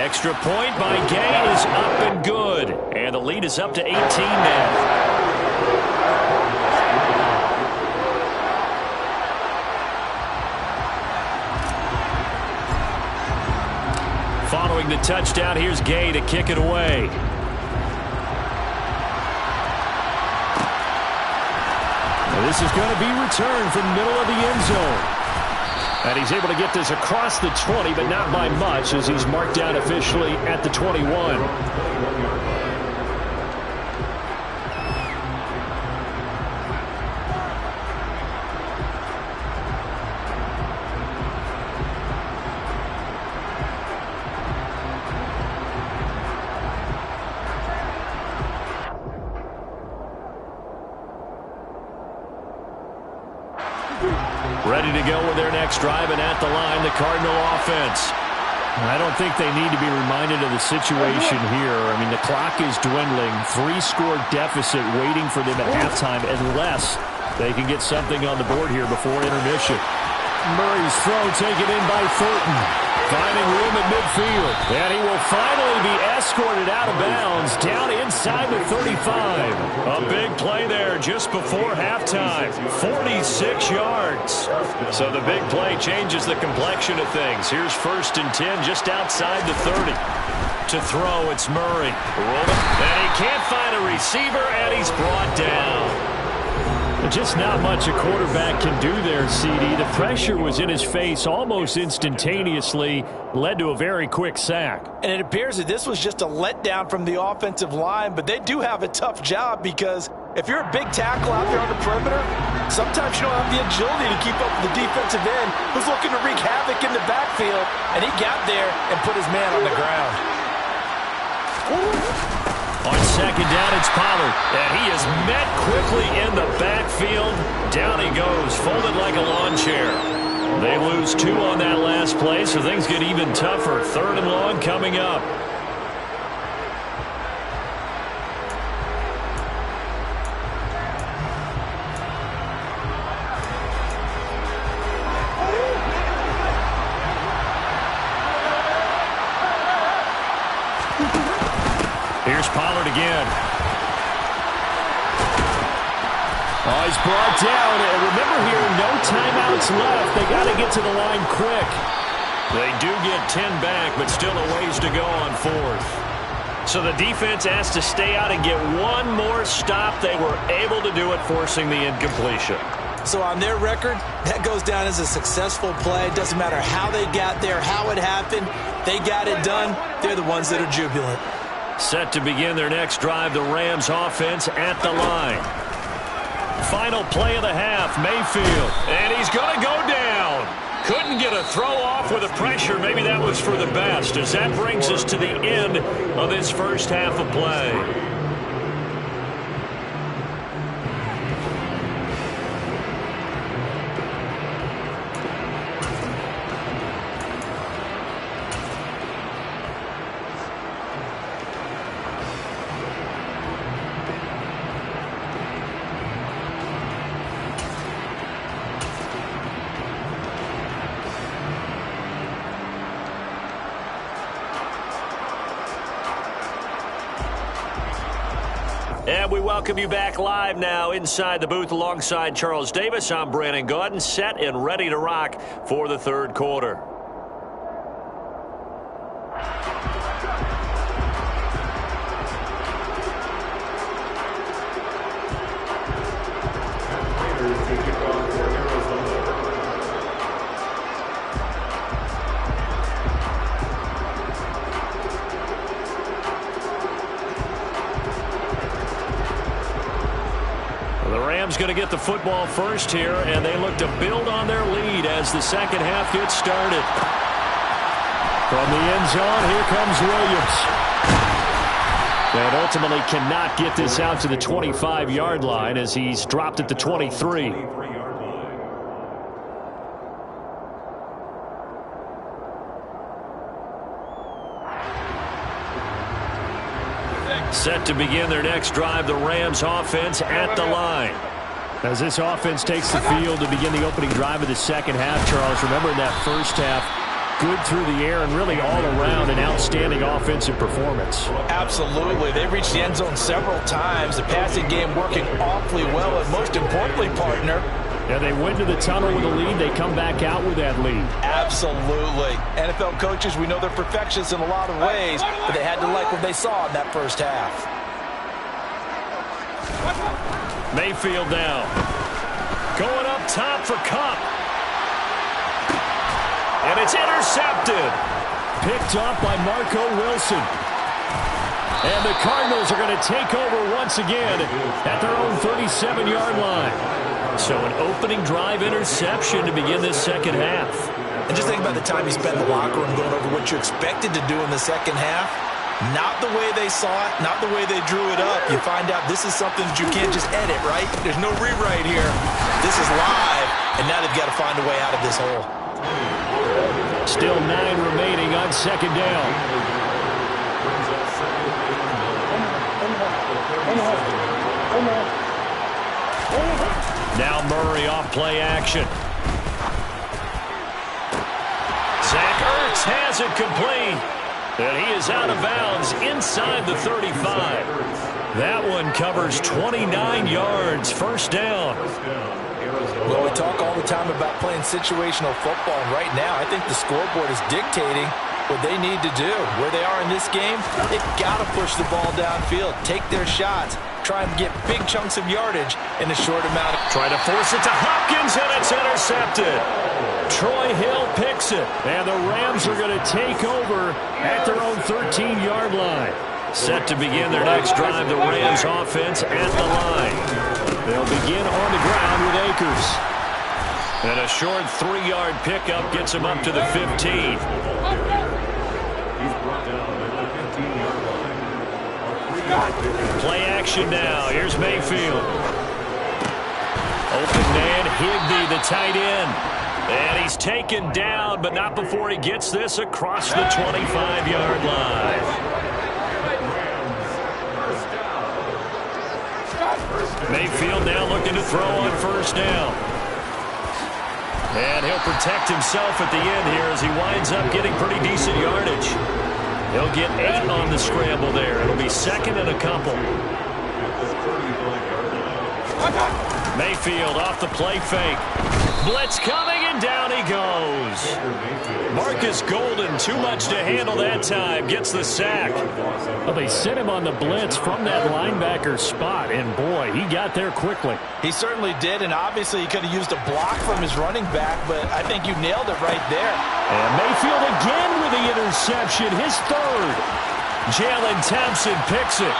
Extra point by Gay is up and good. And the lead is up to 18 now. Following the touchdown, here's Gay to kick it away. This is going to be returned from the middle of the end zone. And he's able to get this across the 20, but not by much, as he's marked down officially at the 21. Ready to go with their next drive, and at the line, the Cardinal offense. I don't think they need to be reminded of the situation here. I mean, the clock is dwindling. 3-score deficit waiting for them at halftime unless they can get something on the board here before intermission. Murray's throw taken in by Thornton. Finding room at midfield. And he will finally be escorted out of bounds down inside the 35. A big play there just before halftime. 46 yards. So the big play changes the complexion of things. Here's 1st and 10 just outside the 30. To throw, it's Murray. And he can't find a receiver, and he's brought down. Just not much a quarterback can do there, CD. The pressure was in his face almost instantaneously, led to a very quick sack. And it appears that this was just a letdown from the offensive line, but they do have a tough job because if you're a big tackle out there on the perimeter, sometimes you don't have the agility to keep up with the defensive end who's looking to wreak havoc in the backfield, and he got there and put his man on the ground. On 2nd down, it's Pollard, and he is met quickly in the backfield. Down he goes, folded like a lawn chair. They lose 2 on that last play, so things get even tougher. 3rd and long coming up. Here's Pollard again. Oh, he's brought down. And remember here, no timeouts left. They got to get to the line quick. They do get 10 back, but still a ways to go on 4th. So the defense has to stay out and get one more stop. They were able to do it, forcing the incompletion. So on their record, that goes down as a successful play. It doesn't matter how they got there, how it happened. They got it done. They're the ones that are jubilant. Set to begin their next drive, the Rams offense at the line. Final play of the half, Mayfield. And he's going to go down. Couldn't get a throw off with the pressure. Maybe that was for the best, as that brings us to the end of this first half of play. And we welcome you back live now inside the booth alongside Charles Davis. I'm Brandon Gaudin, set and ready to rock for the 3rd quarter. Going to get the football first here, and they look to build on their lead as the second half gets started. From the end zone, here comes Williams. And ultimately cannot get this out to the 25-yard line as he's dropped at the 23. Set to begin their next drive, the Rams offense at the line. As this offense takes the field to begin the opening drive of the second half, Charles, remember in that first half, good through the air and really all around an outstanding offensive performance. Absolutely. They reached the end zone several times. The passing game working awfully well, and most importantly, partner, yeah, they went to the tunnel with a lead. They come back out with that lead. Absolutely. NFL coaches, we know they're perfectionists in a lot of ways, but they had to like what they saw in that first half. Mayfield now. Going up top for Kupp. And it's intercepted. Picked off by Marco Wilson. And the Cardinals are going to take over once again at their own 37-yard line. So an opening drive interception to begin this second half. And just think about the time you spent in the locker room going over what you expected to do in the second half. Not the way they saw it, not the way they drew it up. You find out this is something that you can't just edit, right? There's no rewrite here. This is live, and now they've got to find a way out of this hole. Still 9 remaining on second down. Now Murray off play action. Zach Ertz has it complete. And he is out of bounds inside the 35. That one covers 29 yards. First down. Well, we talk all the time about playing situational football. And right now, I think the scoreboard is dictating what they need to do. Where they are in this game, they've got to push the ball downfield, take their shots, try and get big chunks of yardage in a short amount. Try to force it to Hopkins, and it's intercepted. Troy Hill picks it, and the Rams are going to take over at their own 13-yard line. Set to begin their next drive, the Rams offense at the line. They'll begin on the ground with Akers. And a short 3-yard pickup gets him up to the 15. Play action now. Here's Mayfield. Open man, Higbee, the tight end. And he's taken down, but not before he gets this across the 25-yard line. Mayfield now looking to throw on first down. And he'll protect himself at the end here as he winds up getting pretty decent yardage. He'll get 8 on the scramble there. It'll be second and a couple. Mayfield off the play fake. Blitz coming, and down he goes. Marcus Golden, too much to handle that time, gets the sack. Well, they sent him on the blitz from that linebacker spot, and boy, he got there quickly. He certainly did, and obviously he could have used a block from his running back, but I think you nailed it right there. And Mayfield again with the interception, his third. Jalen Thompson picks it.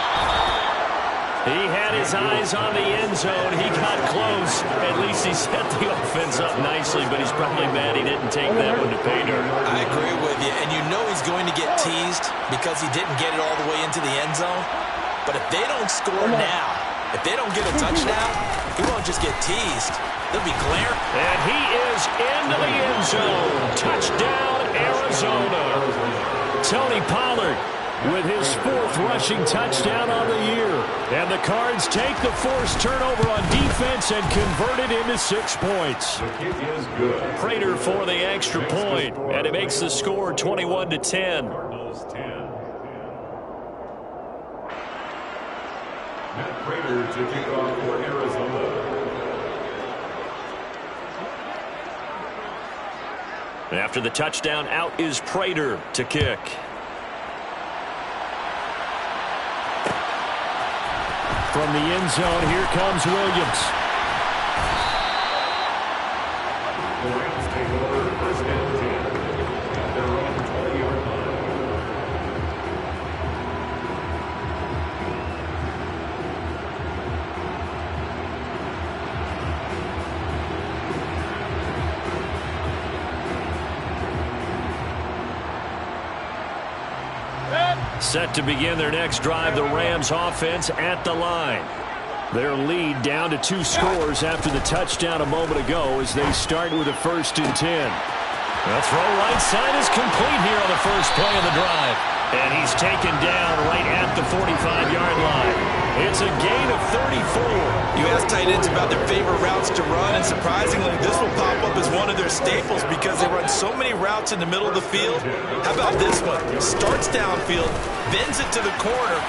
He had his eyes on the end zone. He got close. At least he set the offense up nicely, but he's probably mad he didn't take that one to pay dirt. I agree with you, and you know he's going to get teased because he didn't get it all the way into the end zone. But if they don't score now, if they don't get a touchdown, he won't just get teased. They'll be glaring. And he is into the end zone. Touchdown, Arizona. Tony Pollard with his 4th rushing touchdown on the year. And the Cards take the forced turnover on defense and convert it into 6 points. Prater for the extra point, and it makes the score 21-10. Matt Prater to kick off for Arizona. After the touchdown, out is Prater to kick. From the end zone, here comes Williams. The Rams take over first and 10 at their own 20-yard Set to begin their next drive, the Rams offense at the line. Their lead down to 2 scores after the touchdown a moment ago as they start with a 1st and 10. The throw right side is complete here on the first play of the drive. And he's taken down right at the 45-yard line. It's a gain of 34. You ask tight ends about their favorite routes to run, and surprisingly, this will pop up as one of their staples because they run so many routes in the middle of the field. How about this one? Starts downfield, bends it to the corner,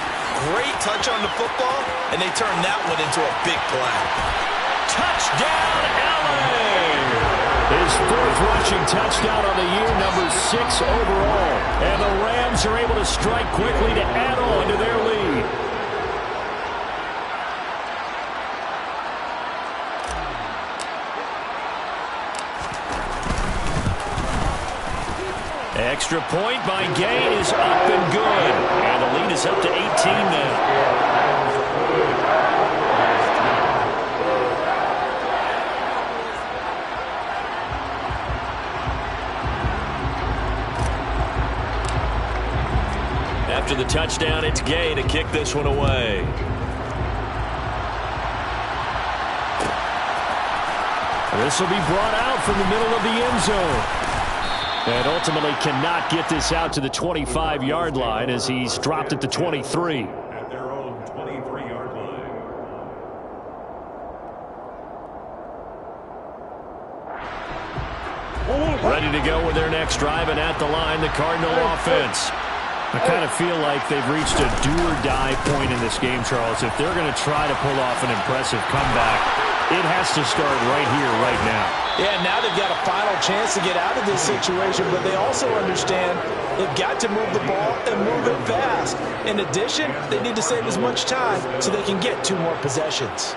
great touch on the football, and they turn that one into a big play. Touchdown, LA! His fourth rushing touchdown on the year, number 6 overall. And the Rams are able to strike quickly to add on to their lead. Extra point by Gay is up and good. And the lead is up to 18 now. After the touchdown, it's Gay to kick this one away. This will be brought out from the middle of the end zone. And ultimately cannot get this out to the 25-yard line as he's dropped at the 23. At their own 23-yard line. Ready to go with their next drive, and at the line, the Cardinal offense. I kind of feel like they've reached a do-or-die point in this game, Charles. If they're going to try to pull off an impressive comeback, it has to start right here, right now. Yeah, now they've got a final chance to get out of this situation, but they also understand they've got to move the ball and move it fast. In addition, they need to save as much time so they can get 2 more possessions.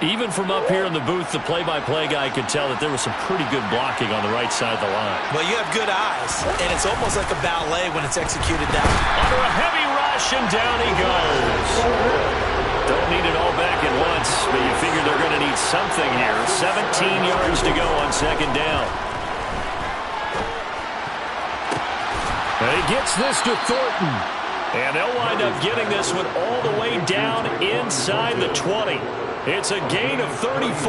Even from up here in the booth, the play-by-play guy could tell that there was some pretty good blocking on the right side of the line. Well, you have good eyes, and it's almost like a ballet when it's executed that way. Under a heavy rush, and down he goes. Don't need it all back at once, but you figure they're going to need something here. 17 yards to go on second down. And he gets this to Thornton. And they'll wind up getting this one all the way down inside the 20. It's a gain of 34.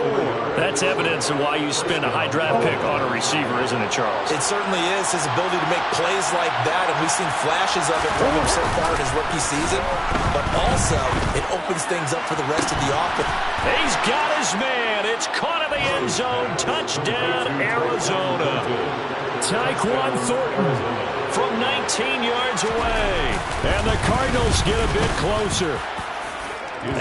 That's evidence of why you spend a high draft pick on a receiver, isn't it, Charles? It certainly is. His ability to make plays like that, and we've seen flashes of it from him so far in his rookie season. But also, it opens things up for the rest of the offense. He's got his man. It's caught in the end zone. Touchdown, Arizona. Tyquan Thornton from 19 yards away. And the Cardinals get a bit closer.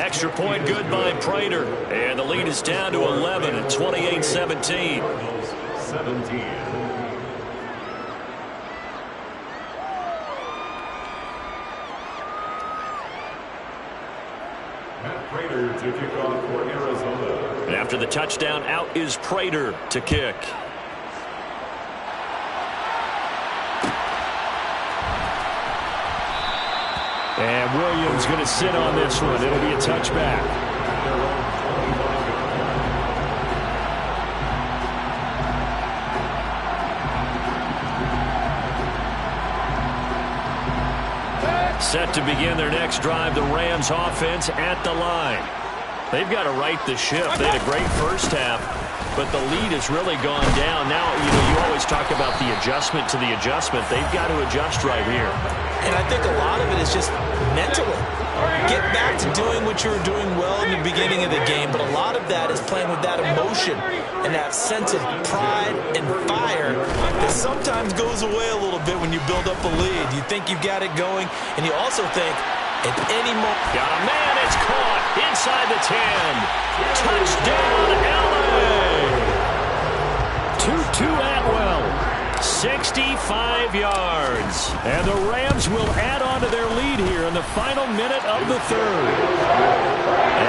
Extra point good by Prater. And the lead is down to 11 at 28-17. 17. Matt Prater to kick off for Arizona. And after the touchdown, out is Prater to kick. And Williams going to sit on this one. It'll be a touchback. Set to begin their next drive, the Rams offense at the line. They've got to right the ship. They had a great first half, but the lead has really gone down. Now, you always talk about the adjustment to the adjustment. They've got to adjust right here. And I think a lot of it is just mentally. Get back to doing what you were doing well in the beginning of the game, but a lot of that is playing with that emotion and that sense of pride and fire that sometimes goes away a little bit when you build up a lead. You think you got it going, and you also think at any moment. Got a man, it's caught inside the 10. Touchdown, LA! Tutu Atwell. 65 yards. And the Rams will add on to their lead here in the final minute of the third.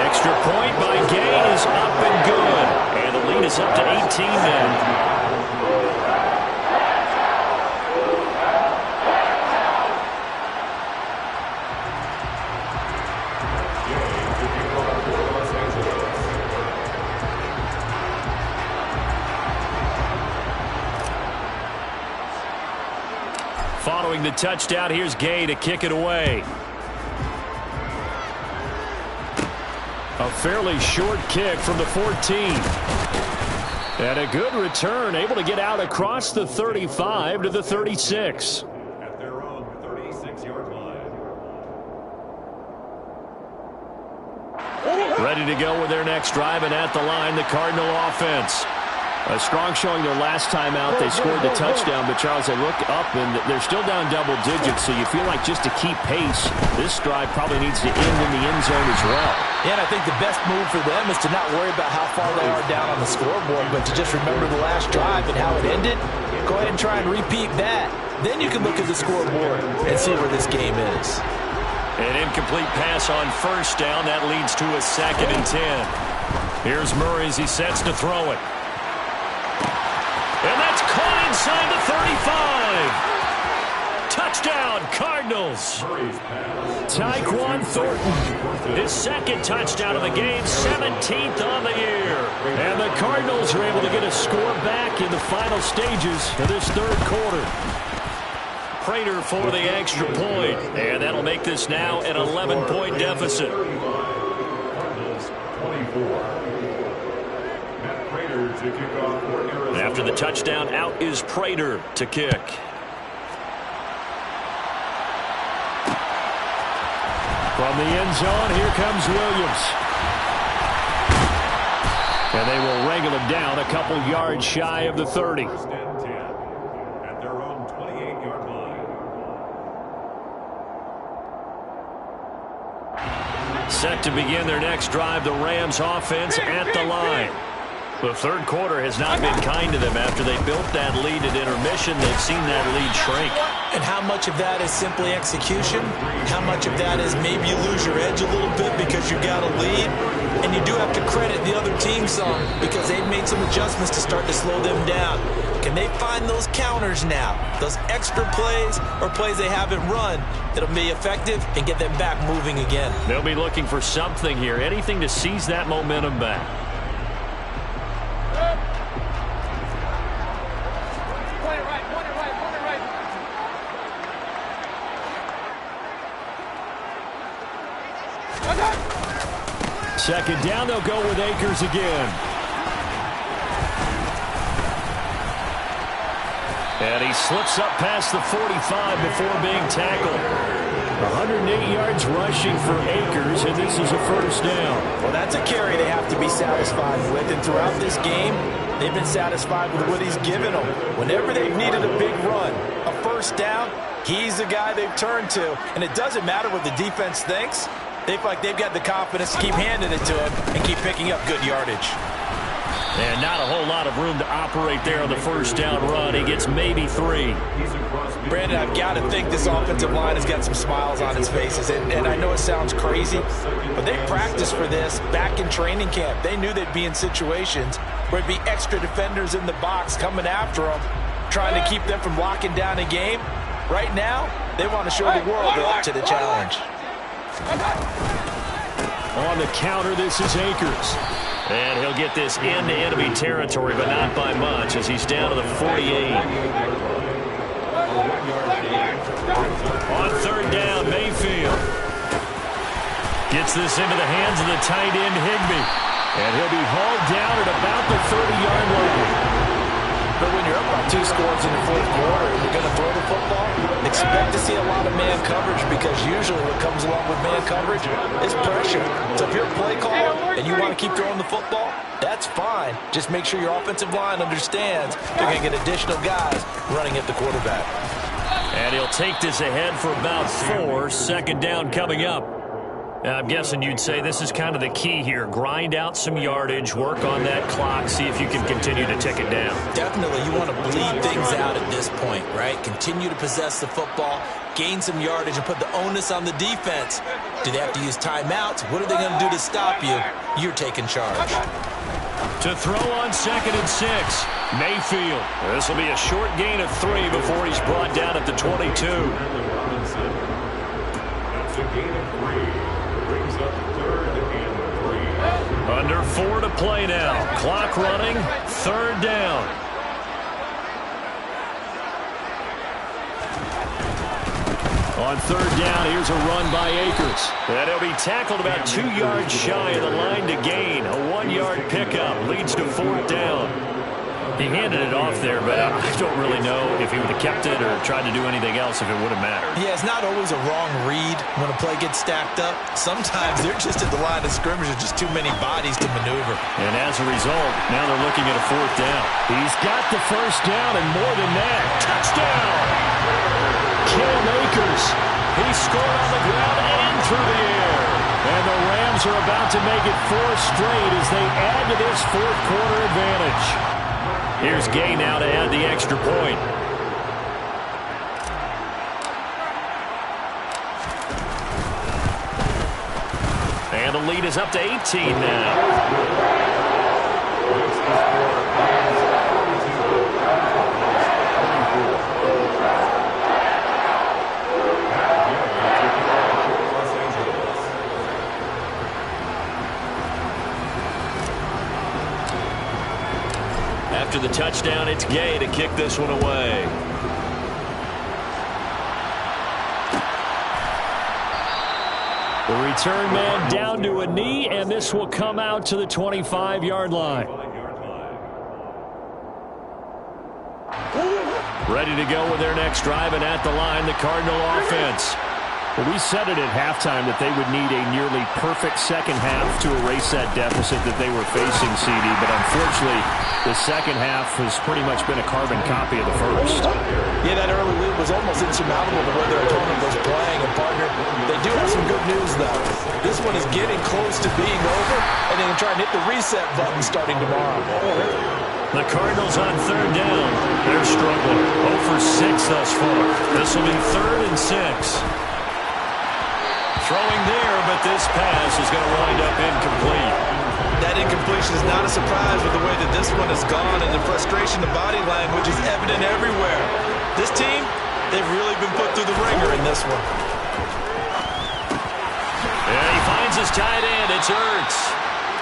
Extra point by Gay is up and good. And the lead is up to 18 now. Following the touchdown, here's Gay to kick it away. A fairly short kick from the 14. And a good return, able to get out across the 35 to the 36. At their own 36-yard line. Ready to go with their next drive, and at the line, the Cardinal offense. A strong showing their last time out. They scored the touchdown, but, Charles, they look up, and they're still down double digits, so you feel like just to keep pace, this drive probably needs to end in the end zone as well. Yeah, and I think the best move for them is to not worry about how far they are down on the scoreboard, but to just remember the last drive and how it ended. Go ahead and try and repeat that. Then you can look at the scoreboard and see where this game is. An incomplete pass on first down. That leads to a 2nd and 10. Here's Murray as he sets to throw it. And that's caught inside the 35. Touchdown, Cardinals. Tyquan Thornton, his 2nd touchdown of the game, 17th on the year. And the Cardinals are able to get a score back in the final stages of this 3rd quarter. Prater for the extra point, and that'll make this now an 11-point deficit. After the touchdown, out is Prater to kick. From the end zone, here comes Williams. And they will wrangle him down a couple yards shy of the 30. At their own 28-yard line. Set to begin their next drive, the Rams offense at the line. The 3rd quarter has not been kind to them. After they built that lead at intermission, they've seen that lead shrink. And how much of that is simply execution? How much of that is maybe you lose your edge a little bit because you got a lead? And you do have to credit the other team some because they've made some adjustments to start to slow them down. Can they find those counters now? Those extra plays or plays they haven't run that'll be effective and get them back moving again? They'll be looking for something here, anything to seize that momentum back. Second down, they'll go with Akers again. And he slips up past the 45 before being tackled. 108 yards rushing for Akers, and this is a 1st down. Well, that's a carry they have to be satisfied with, and throughout this game, they've been satisfied with what he's given them. Whenever they've needed a big run, a 1st down, he's the guy they've turned to, and it doesn't matter what the defense thinks. They feel like they've got the confidence to keep handing it to him and keep picking up good yardage. And not a whole lot of room to operate there on the 1st down run. He gets maybe 3. Brandon, I've got to think this offensive line has got some smiles on its faces. And I know it sounds crazy, but they practiced for this back in training camp. They knew they'd be in situations where it'd be extra defenders in the box coming after them, trying to keep them from locking down a game. Right now, they want to show the world they're up to the challenge. On the counter, this is Akers. And he'll get this into enemy territory, but not by much as he's down to the 48. On 3rd down, Mayfield gets this into the hands of the tight end, Higbee. And he'll be hauled down at about the 30-yard line. But when you're up by 2 scores in the 4th quarter and you're going to throw the football, expect to see a lot of man coverage because usually what comes along with man coverage is pressure. So if you're a play caller and you want to keep throwing the football, that's fine. Just make sure your offensive line understands they're going to get additional guys running at the quarterback. And he'll take this ahead for about 4. 2nd down coming up. I'm guessing you'd say this is kind of the key here. Grind out some yardage, work on that clock, see if you can continue to tick it down. Definitely. You want to bleed things out at this point, right? Continue to possess the football, gain some yardage, and put the onus on the defense. Do they have to use timeouts? What are they going to do to stop you? You're taking charge. To throw on 2nd and 6, Mayfield. This will be a short gain of 3 before he's brought down at the 22. That's a gain of 3. Brings up 3rd and 3. Under 4 to play now. Clock running. 3rd down. On 3rd down, here's a run by Akers. And he'll be tackled about 2 yards shy of the line to gain. A 1-yard pickup leads to 4th down. He handed it off there, but I don't really know if he would have kept it or tried to do anything else if it would have mattered. Yeah, it's not always a wrong read when a play gets stacked up. Sometimes they're just at the line of scrimmage with just too many bodies to maneuver. And as a result, now they're looking at a 4th down. He's got the first down and more than that. Touchdown! Cam Akers. He scored on the ground and through the air. And the Rams are about to make it 4 straight as they add to this 4th quarter advantage. Here's Gay now to add the extra point. And the lead is up to 18 now. After the touchdown, it's Gay to kick this one away. The return man down to a knee, and this will come out to the 25-yard line. Ready to go with their next drive, and at the line, the Cardinal offense. Well, we said it at halftime that they would need a nearly perfect second half to erase that deficit that they were facing, CD. But unfortunately, the second half has pretty much been a carbon copy of the first. Yeah, that early lead was almost insurmountable the way their opponent was playing. And, partner, they do have some good news, though. This one is getting close to being over, and they can try and hit the reset button starting tomorrow. The Cardinals on 3rd down. They're struggling. 0 for 6 thus far. This will be 3rd and 6. Throwing there, but this pass is going to wind up incomplete. That incompletion is not a surprise with the way that this one has gone, and the frustration, the body language is evident everywhere. This team, they've really been put through the ringer in this one. And he finds his tight end. It's Ertz.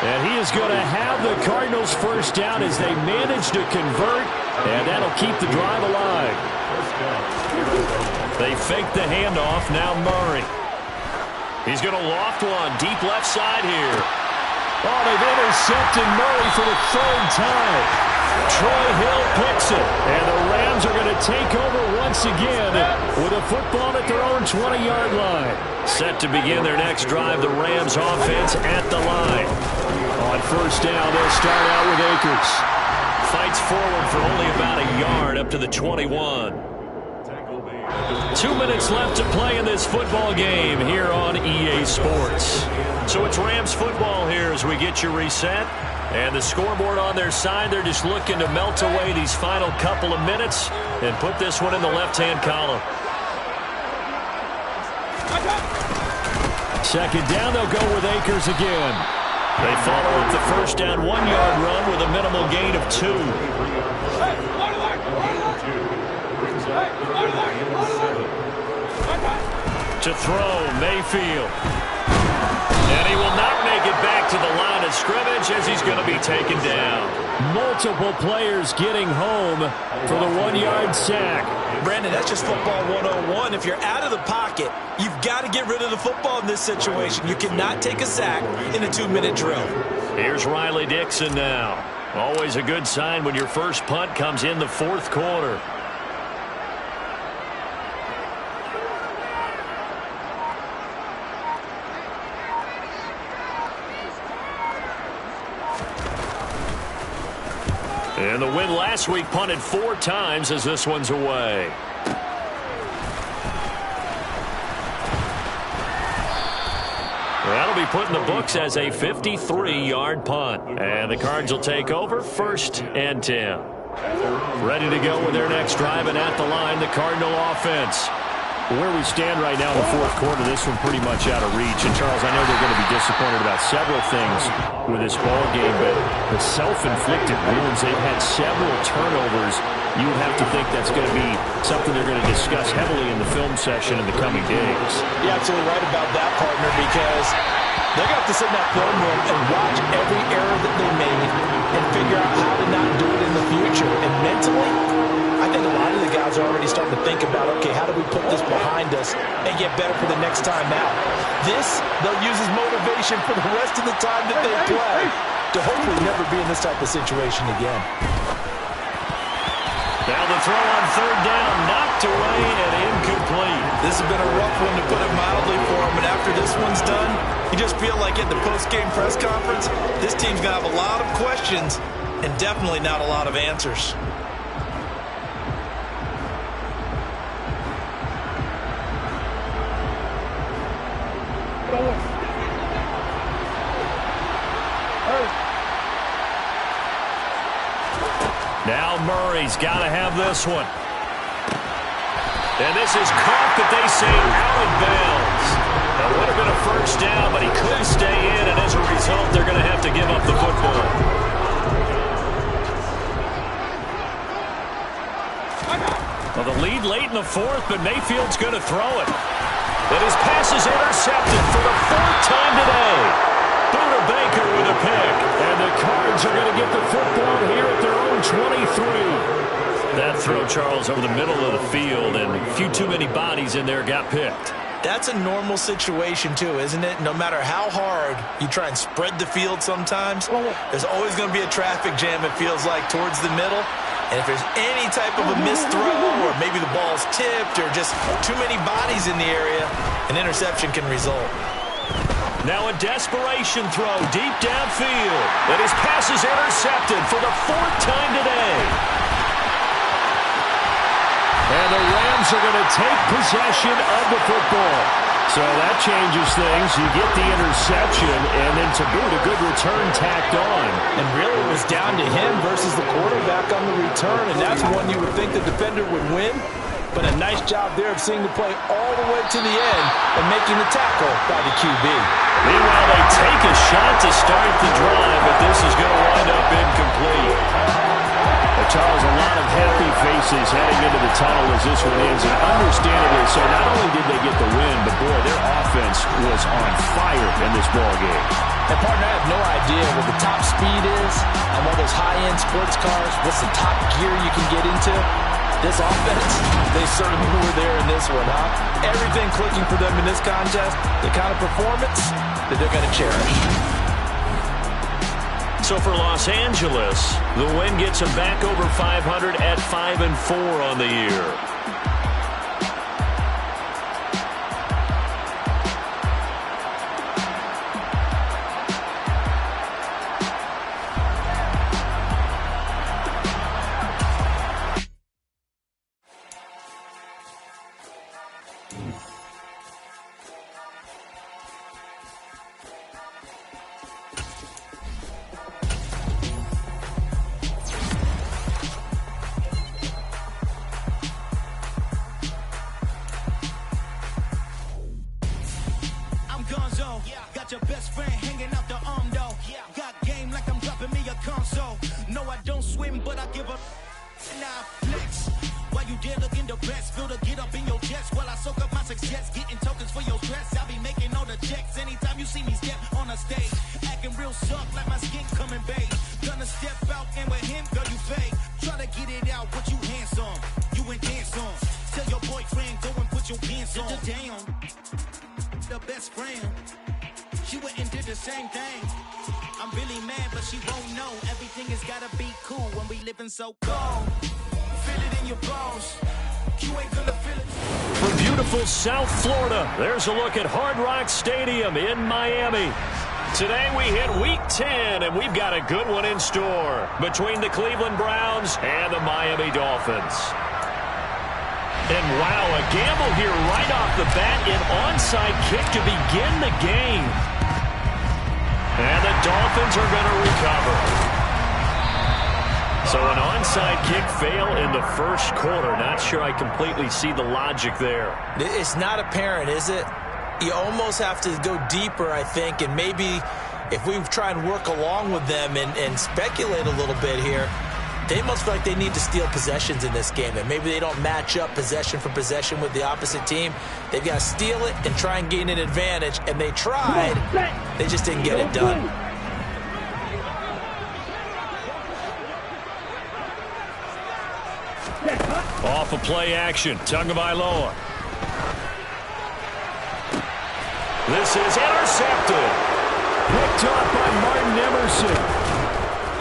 And he is going to have the Cardinals first down as they manage to convert, and that'll keep the drive alive. They fake the handoff. Now Murray. He's going to loft one deep left side here. Oh, they've intercepted Murray for the 3rd time. Troy Hill picks it. And the Rams are going to take over once again with a football at their own 20-yard line. Set to begin their next drive, the Rams offense at the line. On 1st down, they'll start out with Akers. Fights forward for only about a yard up to the 21. 2 minutes left to play in this football game here on EA Sports. So it's Rams football here as we get your reset. And the scoreboard on their side, they're just looking to melt away these final couple of minutes and put this one in the left-hand column. 2nd down, they'll go with Akers again. They follow up the first down 1-yard run with a minimal gain of 2. To throw, Mayfield. And he will not make it back to the line of scrimmage as he's going to be taken down. Multiple players getting home for the 1-yard sack. Brandon, that's just football 101. If you're out of the pocket, you've got to get rid of the football in this situation. You cannot take a sack in a 2-minute drill. Here's Riley Dixon now. Always a good sign when your first punt comes in the 4th quarter. And the win last week punted 4 times as this one's away. That'll be put in the books as a 53-yard punt. And the Cards will take over 1st and 10. Ready to go with their next drive, and at the line, the Cardinal offense. Where we stand right now in the 4th quarter, this one pretty much out of reach. And, Charles, I know they're going to be disappointed about several things with this ball game, but the self-inflicted wounds, they've had several turnovers. You would have to think that's going to be something they're going to discuss heavily in the film session in the coming days. You're absolutely right about that, partner, because they're going to have to sit in that film room and watch every error that they made and figure out how to not do it in the future. And mentally, I think a lot of the guys are already starting to think about, okay, how do we put this behind us and get better for the next time out? This, they'll use as motivation for the rest of the time that they play to hopefully never be in this type of situation again. Now the throw on third down, knocked away and incomplete. This has been a rough one, to put it mildly, for him. But after this one's done, you just feel like at the post-game press conference, this team's going to have a lot of questions and definitely not a lot of answers. Now Murray's got to have this one. And this is caught, but they say out of bounds. That would have been a first down, but he couldn't stay in, and as a result, they're going to have to give up the football. Well, the lead late in the fourth, but Mayfield's going to throw it. And his pass is intercepted for the fourth time today. Buda Baker with a pick. And the Cards are going to get the football here at their own 23. That throw, Charles, over the middle of the field, and a few too many bodies in there got picked. That's a normal situation, too, isn't it? No matter how hard you try and spread the field sometimes, there's always going to be a traffic jam, it feels like, towards the middle. And if there's any type of a missed throw, or maybe the ball's tipped, or just too many bodies in the area, an interception can result. Now a desperation throw deep downfield. And his pass is intercepted for the fourth time today. And the Rams are going to take possession of the football. So that changes things. You get the interception, and then to boot, a good return tacked on. And really it was down to him versus the quarterback on the return, and that's one you would think the defender would win. But a nice job there of seeing the play all the way to the end and making the tackle by the QB. Meanwhile, they take a shot to start the drive, but this is going to wind up incomplete. Charles, a lot of happy faces heading into the tunnel as this one ends, and understandably so. Not only did they get the win, but boy, their offense was on fire in this ball game. And partner, I have no idea what the top speed is on one of those high-end sports cars. What's the top gear you can get into? This offense, they certainly were there in this one, huh? Everything clicking for them in this contest, the kind of performance that they're going to cherish. So for Los Angeles, the win gets them back over 500 at 5-4 on the year. Got your best friend hanging out the arm though. Got game like I'm dropping me a console. No, I don't swim, but I give a now flex. While you dare look in the best, feel the get up in your chest while I soak up my success, getting tokens for your stress. I'll be making all the checks anytime you see me step on a stage, acting real soft like my skin coming beige. Gonna step out and with him, girl, you fake. Try to get it out, but you handsome, you ain't dance on. Tell your boyfriend go and put your pants on. Down, the best friend. She went and did the same thing. I'm really mad, but she won't know. Everything has gotta be cool when we living so cold. Feel it in your bones. You ain't gonna feel it. From beautiful South Florida, there's a look at Hard Rock Stadium in Miami. Today we hit Week 10, and we've got a good one in store between the Cleveland Browns and the Miami Dolphins. And wow, a gamble here right off the bat, an onside kick to begin the game. And the Dolphins are going to recover. So an onside kick fail in the first quarter. Not sure I completely see the logic there. It's not apparent, is it? You almost have to go deeper, I think, and maybe if we try and work along with them and speculate a little bit here, they must feel like they need to steal possessions in this game, and maybe they don't match up possession for possession with the opposite team. They've got to steal it and try and gain an advantage, and they tried. They just didn't get it done. Off of play action, Tagovailoa. This is intercepted. Picked up by Martin Emerson.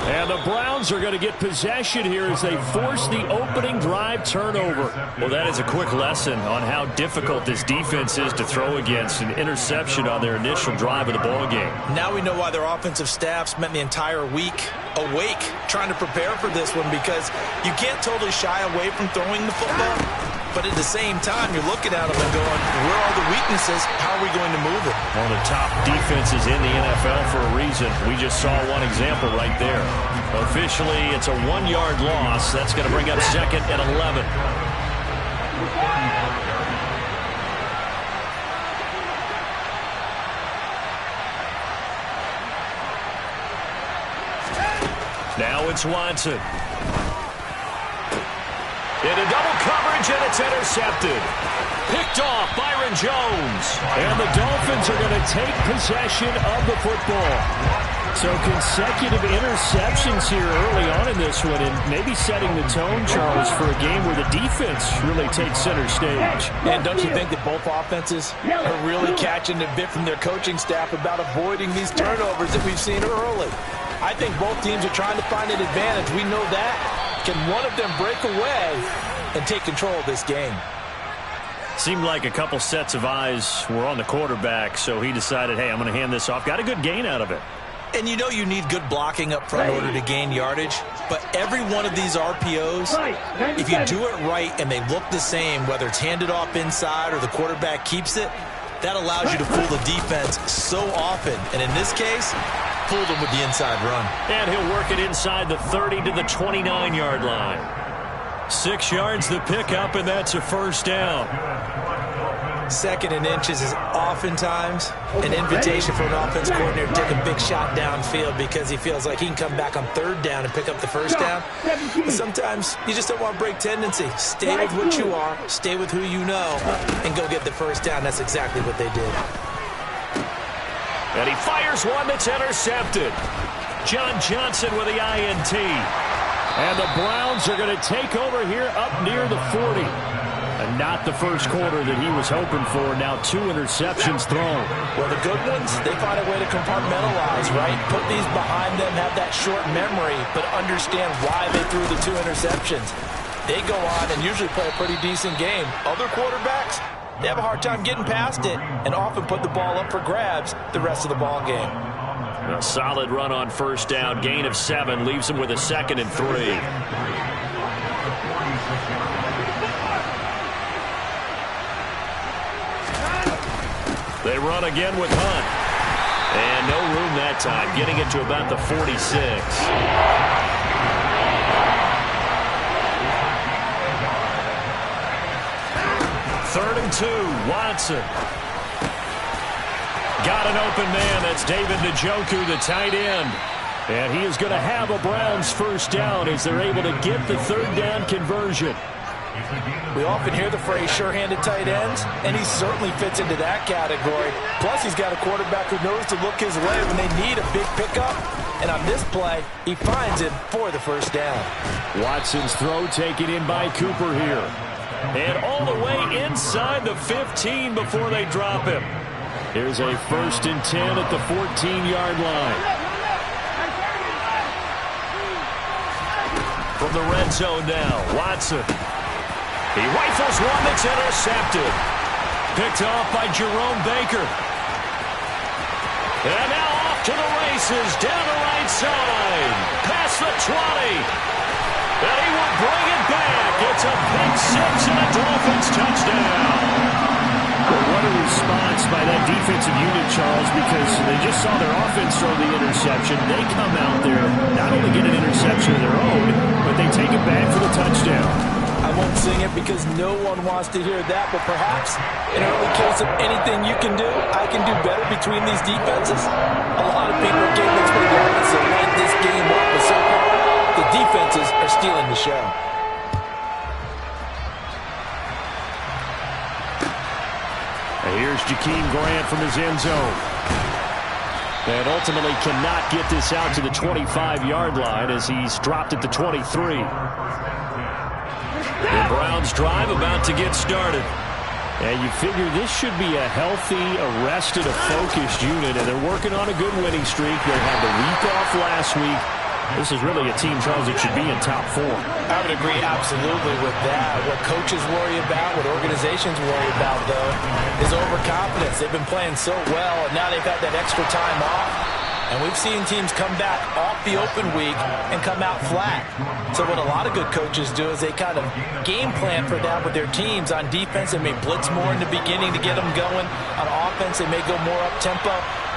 And the Browns are going to get possession here as they force the opening drive turnover. Well, that is a quick lesson on how difficult this defense is to throw against. An interception on their initial drive of the ball game. Now we know why their offensive staff spent the entire week awake trying to prepare for this one, because you can't totally shy away from throwing the football. But at the same time, you're looking at them and going, where are the weaknesses? How are we going to move it? One of the top defenses in the NFL for a reason. We just saw one example right there. Officially, it's a 1-yard loss. That's going to bring up 2nd and 11. Now it's Watson. Into double coverage, and it's intercepted. Picked off Byron Jones. And the Dolphins are going to take possession of the football. So consecutive interceptions here early on in this one, and maybe setting the tone, Charles, for a game where the defense really takes center stage. And don't you think that both offenses are really catching a bit from their coaching staff about avoiding these turnovers that we've seen early? I think both teams are trying to find an advantage. We know that. Can one of them break away and take control of this game? Seemed like a couple sets of eyes were on the quarterback, so he decided, hey, I'm going to hand this off. Got a good gain out of it. And you know you need good blocking up front in order to gain yardage. But every one of these RPOs, if you do it right and they look the same, whether it's handed off inside or the quarterback keeps it, that allows you to fool the defense so often. And in this case, fooled them with the inside run. And he'll work it inside the 30 to the 29-yard line. 6 yards the pickup, and that's a first down. 2nd and inches is oftentimes an invitation for an offense coordinator to take a big shot downfield because he feels like he can come back on 3rd down and pick up the first down. But sometimes you just don't want to break tendency. Stay with what you are, stay with who you know, and go get the first down. That's exactly what they did. And he fires one that's intercepted. John Johnson with the INT. And the Browns are going to take over here up near the 40. And not the first quarter that he was hoping for. Now 2 interceptions thrown. Well, the good ones, they find a way to compartmentalize, right? Put these behind them, have that short memory, but understand why they threw the 2 interceptions. They go on and usually play a pretty decent game. Other quarterbacks, they have a hard time getting past it and often put the ball up for grabs the rest of the ball game. A solid run on first down. Gain of 7 leaves him with a 2nd and 3. They run again with Hunt. And no room that time, getting it to about the 46. 3rd and 2, Watson. Got an open man. That's David Njoku, the tight end. And he is going to have a Browns first down as they're able to get the 3rd down conversion. We often hear the phrase sure-handed tight ends, and he certainly fits into that category. Plus, he's got a quarterback who knows to look his way when they need a big pickup. And on this play, he finds it for the first down. Watson's throw taken in by Cooper here. And all the way inside the 15 before they drop him. Here's a 1st and 10 at the 14-yard line. From the red zone now, Watson. He rifles one that's intercepted. Picked off by Jerome Baker. And now off to the races, down the right side. Past the 20. And he will bring it back. It's a pick 6 and a Dolphins touchdown. Well, what a response by that defensive unit, Charles, because they just saw their offense throw the interception. They come out there, not only get an interception of their own, but they take it back for the touchdown. I won't sing it because no one wants to hear that, but perhaps in early case of anything you can do, I can do better between these defenses. A lot of people gave this for the offense to light this game up, but so far, the defenses are stealing the show. And here's Jakeem Grant from his end zone. And ultimately cannot get this out to the 25-yard line as he's dropped at the 23. The Browns drive about to get started. And you figure this should be a healthy, arrested, a focused unit, and they're working on a good winning streak. They had the week off last week. This is really a team, Charles, that should be in top 4. I would agree absolutely with that. What coaches worry about, what organizations worry about, though, is overconfidence. They've been playing so well, and now they've had that extra time off. And we've seen teams come back off the open week and come out flat. So what a lot of good coaches do is they kind of game plan for that with their teams. On defense, they may blitz more in the beginning to get them going. On offense, they may go more up-tempo.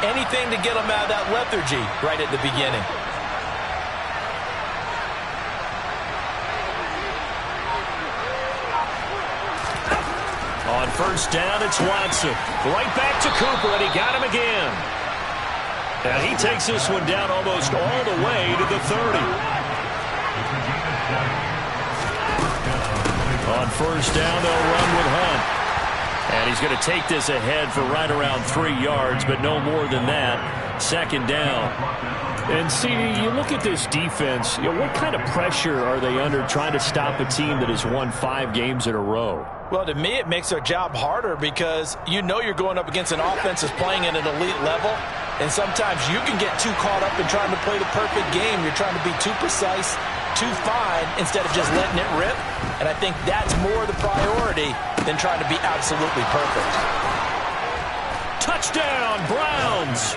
Anything to get them out of that lethargy right at the beginning. On first down, it's Watson. Right back to Cooper, and he got him again. And he takes this one down almost all the way to the 30. On first down, they'll run with Hunt. And he's going to take this ahead for right around 3 yards, but no more than that. Second down. And see, you look at this defense, what kind of pressure are they under trying to stop a team that has won 5 games in a row? Well, to me, it makes their job harder because you know you're going up against an offense that's playing at an elite level. And sometimes you can get too caught up in trying to play the perfect game. You're trying to be too precise, too fine, instead of just letting it rip. And I think that's more the priority than trying to be absolutely perfect. Touchdown, Browns!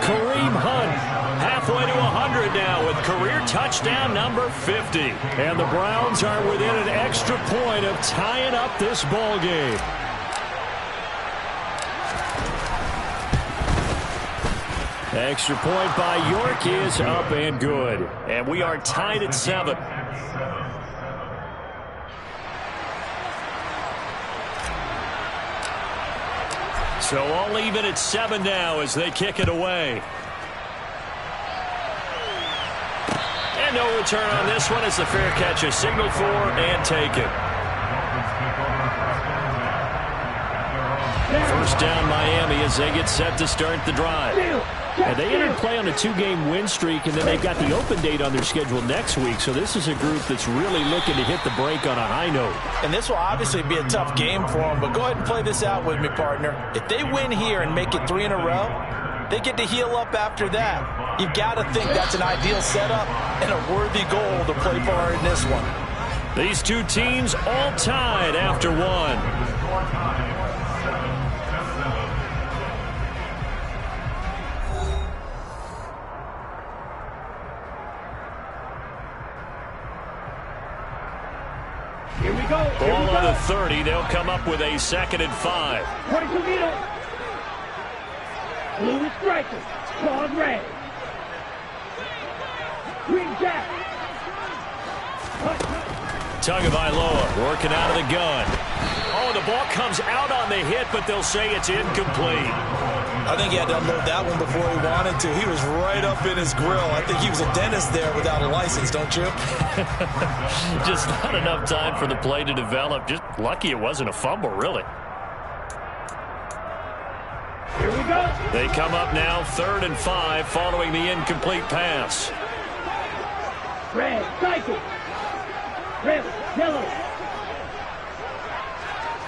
Kareem Hunt, halfway to 100 now with career touchdown number 50. And the Browns are within an extra point of tying up this ball game. Extra point by York is up and good. And we are tied at 7. So all even at 7 now as they kick it away. And no return on this one as the fair catch is signaled for and taken. First down Miami as they get set to start the drive. And they entered play on a 2-game win streak, and then they've got the open date on their schedule next week. So this is a group that's really looking to hit the break on a high note. And this will obviously be a tough game for them, but go ahead and play this out with me, partner. If they win here and make it 3 in a row, they get to heal up after that. You've got to think that's an ideal setup and a worthy goal to play for in this one. These two teams all tied after 1. Here we go. Ball on the 30. They'll come up with a 2nd and 5. 22 meters. Blue is striker. Claws red. Green jack. Tagovailoa working out of the gun. Oh, the ball comes out on the hit, but they'll say it's incomplete. I think he had to unload that one before he wanted to. He was right up in his grill. I think he was a dentist there without a license, don't you? Just not enough time for the play to develop. Just lucky it wasn't a fumble, really. Here we go. They come up now 3rd and 5 following the incomplete pass. Red, cycle. Red, yellow.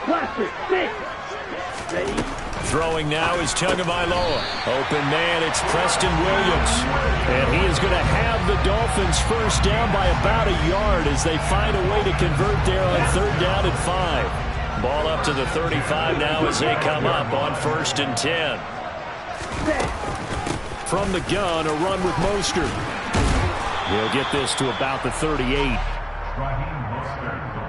Cluster, 6. Ready. Throwing now is Tagovailoa. Open man, it's Preston Williams. And he is going to have the Dolphins first down by about a yard as they find a way to convert there on 3rd down and 5. Ball up to the 35 now as they come up on 1st and 10. From the gun, a run with Mostert. He'll get this to about the 38.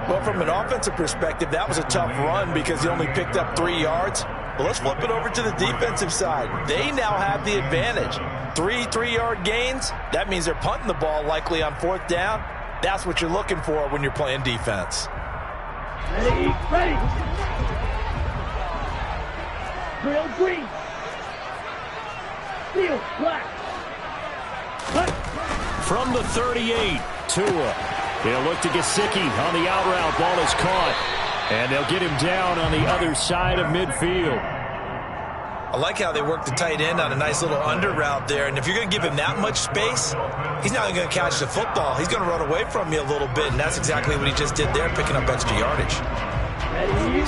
Well, from an offensive perspective, that was a tough run because he only picked up 3 yards. But let's flip it over to the defensive side. They now have the advantage. 3 3-yard gains. That means they're punting the ball likely on 4th down. That's what you're looking for when you're playing defense. Ready, ready. Drill green. Steel black. Cut. From the 38, Tua. He'll look to Gesicki on the out route. Ball is caught. And they'll get him down on the other side of midfield. I like how they work the tight end on a nice little under route there. And if you're going to give him that much space, he's not going to catch the football. He's going to run away from you a little bit. And that's exactly what he just did there, picking up extra yardage.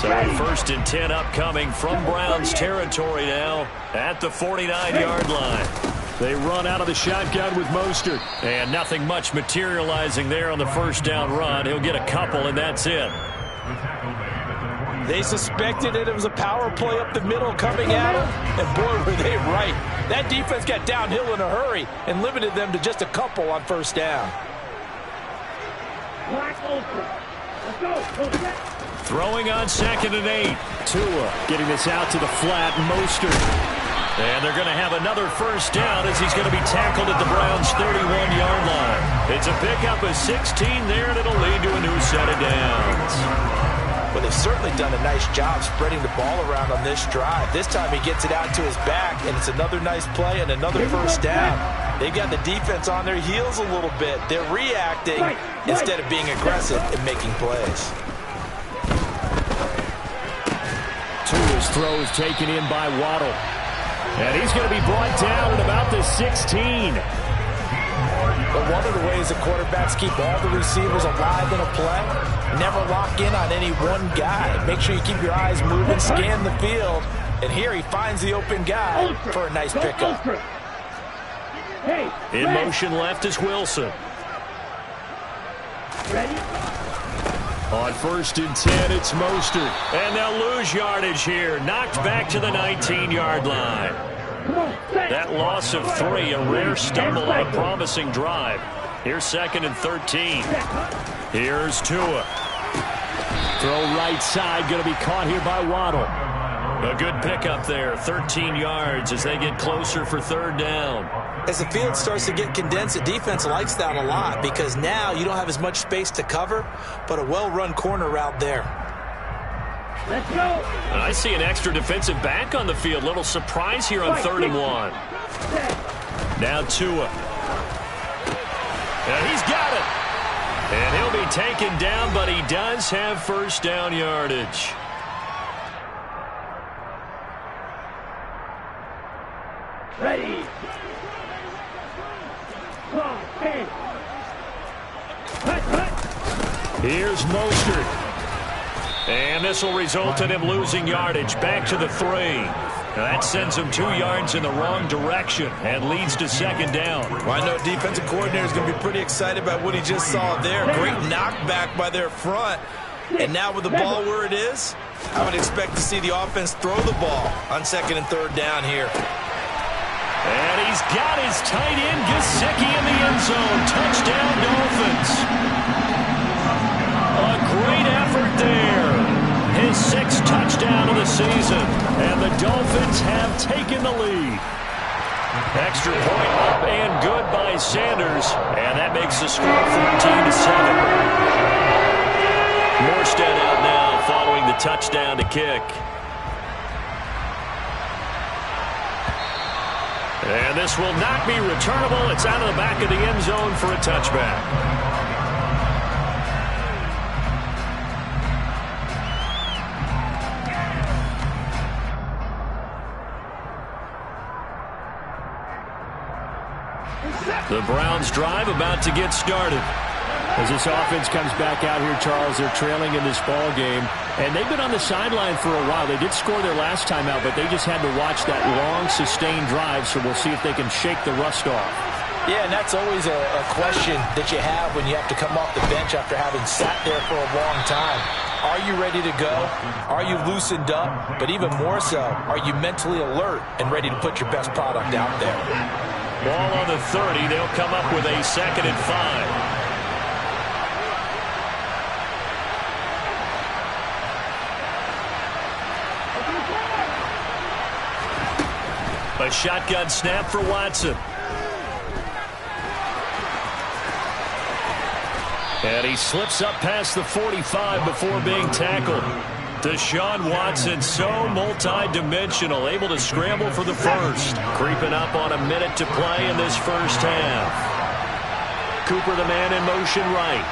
So 1st and 10 upcoming from Browns territory now at the 49-yard line. They run out of the shotgun with Mostert. And nothing much materializing there on the first down run. He'll get a couple, and that's it. They suspected it was a power play up the middle coming at them, and boy, were they right. That defense got downhill in a hurry and limited them to just a couple on first down. Black ultra. Let's go. Go set. Throwing on 2nd and 8. Tua getting this out to the flat. Mostert. And they're going to have another first down as he's going to be tackled at the Browns' 31-yard line. It's a pickup of 16 there, and it'll lead to a new set of downs. Well, they've certainly done a nice job spreading the ball around on this drive. This time he gets it out to his back, and it's another nice play and another first down. They've got the defense on their heels a little bit. They're reacting instead of being aggressive and making plays. Tua's throw is taken in by Waddle. And he's going to be brought down at about the 16. But one of the ways the quarterbacks keep all the receivers alive in a play, never lock in on any one guy. Make sure you keep your eyes moving, scan the field. And here he finds the open guy for a nice pickup. Hey, in motion left is Wilson. Ready? On 1st and 10, it's Mostert. And they'll lose yardage here. Knocked back to the 19-yard line. That loss of 3, a rare stumble on a promising drive. Here's 2nd and 13. Here's Tua. Throw right side, going to be caught here by Waddle. A good pickup there, 13 yards as they get closer for 3rd down. As the field starts to get condensed, the defense likes that a lot because now you don't have as much space to cover, but a well-run corner route there. Let's go. And I see an extra defensive back on the field. Little surprise here on 3rd and 1. Now Tua. And he's got it. And he'll be taken down, but he does have first down yardage. Ready. Here's Mostert. And this will result in him losing yardage back to the 3. That sends him 2 yards in the wrong direction and leads to 2nd down. Well, I know defensive coordinator is going to be pretty excited about what he just saw there. Great knockback by their front. And now with the ball where it is, I would expect to see the offense throw the ball on 2nd and 3rd down here. And he's got his tight end, Gesicki, in the end zone. Touchdown, Dolphins. A great effort there. His 6th touchdown of the season. And the Dolphins have taken the lead. Extra point up and good by Sanders. And that makes the score 14-7. Morstead out now following the touchdown to kick. And this will not be returnable. It's out of the back of the end zone for a touchback. The Browns drive about to get started. As this offense comes back out here, Charles, they're trailing in this ball game. And they've been on the sideline for a while. They did score their last time out, but they just had to watch that long, sustained drive, so we'll see if they can shake the rust off. Yeah, and that's always a question that you have when you have to come off the bench after having sat there for a long time. Are you ready to go? Are you loosened up? But even more so, are you mentally alert and ready to put your best product out there? Ball on the 30. They'll come up with a 2nd and 5. A shotgun snap for Watson. And he slips up past the 45 before being tackled. Deshaun Watson, so multi-dimensional, able to scramble for the first. Creeping up on a minute to play in this first half. Cooper, the man in motion right.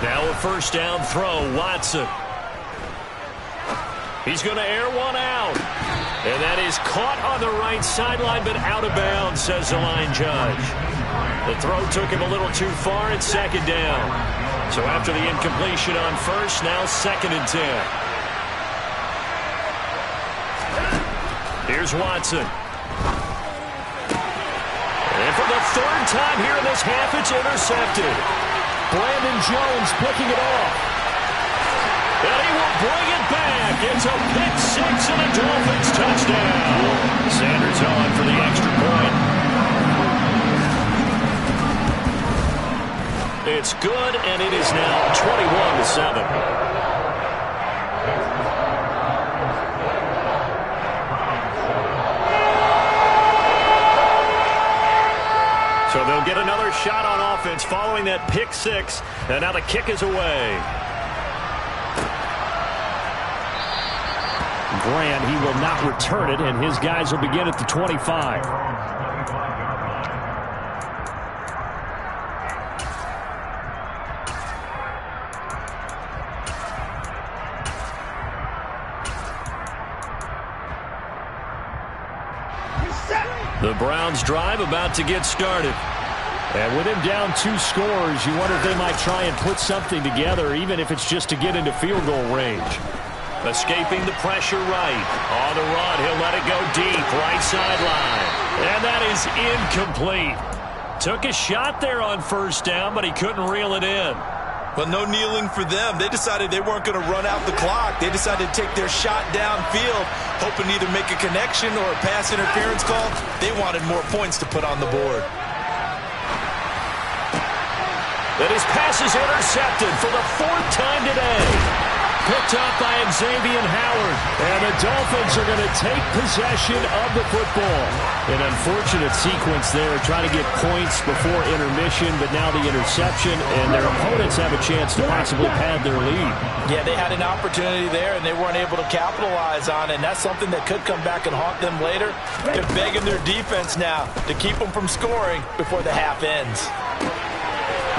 Now a first down throw, Watson. He's going to air one out. And that is caught on the right sideline, but out of bounds, says the line judge. The throw took him a little too far at 2nd down. So after the incompletion on first, now 2nd and 10. Here's Watson. And for the third time here in this half, it's intercepted. Brandon Jones picking it off. And he will bring it back. It's a pick six and a Dolphins touchdown. Sanders on for the extra point. It's good, and it is now 21-7. So they'll get another shot on offense following that pick six. And now the kick is away. Grant, he will not return it, and his guys will begin at the 25. The Browns drive about to get started. And with him down 2 scores, you wonder if they might try and put something together, even if it's just to get into field goal range. Escaping the pressure right. On the run, he'll let it go deep, right sideline. And that is incomplete. Took a shot there on first down, but he couldn't reel it in. But no kneeling for them. They decided they weren't going to run out the clock. They decided to take their shot downfield, hoping to either make a connection or a pass interference call. They wanted more points to put on the board. And his pass is intercepted for the 4th time today. Picked up by Xavier Howard. And the Dolphins are going to take possession of the football. An unfortunate sequence there, trying to get points before intermission, but now the interception, and their opponents have a chance to possibly pad their lead. Yeah, they had an opportunity there, and they weren't able to capitalize on it, and that's something that could come back and haunt them later. They're begging their defense now to keep them from scoring before the half ends.